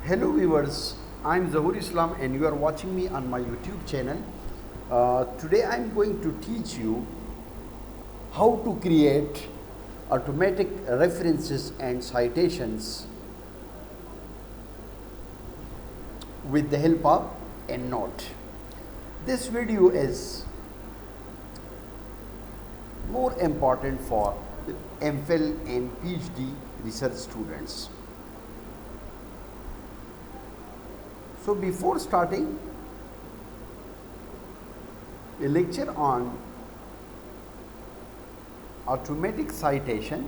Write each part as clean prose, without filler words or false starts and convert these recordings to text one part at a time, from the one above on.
Hello viewers, I am Zahoor Islam and you are watching me on my YouTube channel. Today I am going to teach you how to create automatic references and citations with the help of Endnote. This video is more important for MPhil and PhD research students. So before starting a lecture on automatic citation,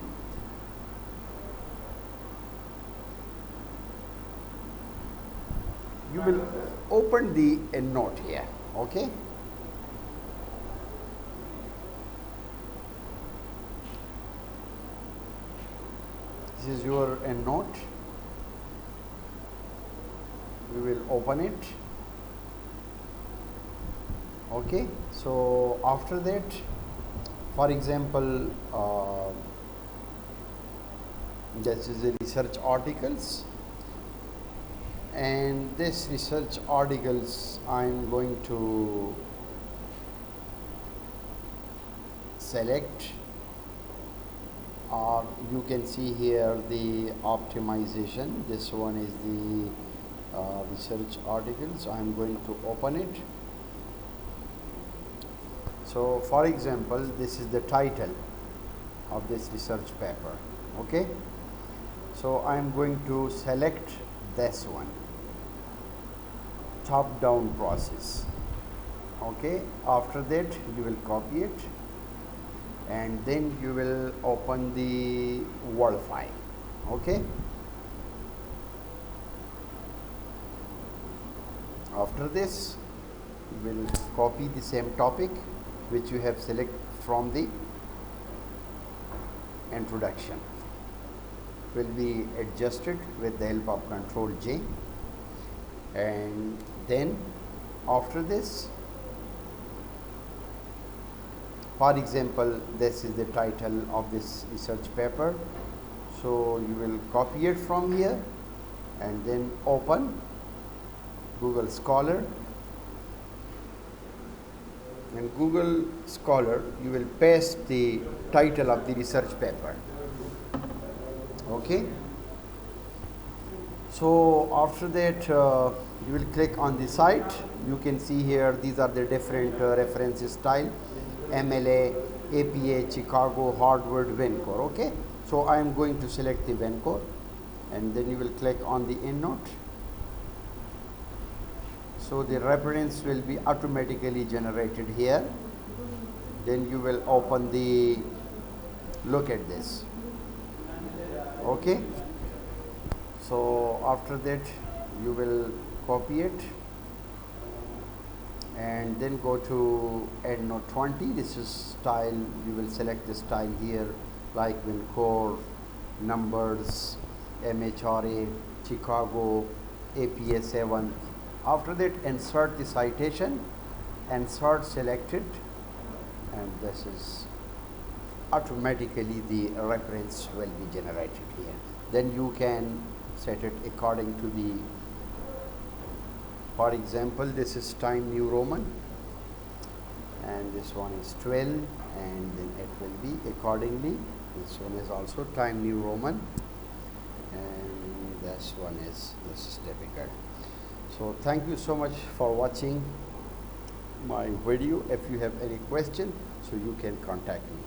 you will open the Endnote here, okay? This is your Endnote. We will open it. Okay, so after that, for example, this is a research articles, and this research articles I'm going to select, or you can see here the optimization. This one is the research articles. I'm going to open it. So for example, this is the title of this research paper, okay? So I'm going to select this one, top down process, okay? After that you will copy it and then you will open the Word file, okay? After this, we will copy the same topic which you have selected from the introduction. Will be adjusted with the help of Ctrl J, and then after this, for example, this is the title of this research paper. So you will copy it from here and then open Google Scholar. In Google Scholar, you will paste the title of the research paper. Okay. So after that, you will click on the cite. You can see here these are the different references style: MLA, APA, Chicago, Harvard, Vancouver. Okay. So I am going to select the Vancouver, and then you will click on the Endnote. So the reference will be automatically generated here. Then you will open the, look at this, okay? So after that you will copy it and then go to Endnote 20. This is style. You will select the style here, like Vancouver, numbers, MHRA, Chicago, APA 7. After that, insert the citation, insert selected, and this is automatically the reference will be generated here. Then you can set it according to the, for example, this is Time New Roman, and this one is 12, and then it will be accordingly. This one is also Time New Roman, and this one is, this is typical. So thank you so much for watching my video. If you have any question, so you can contact me.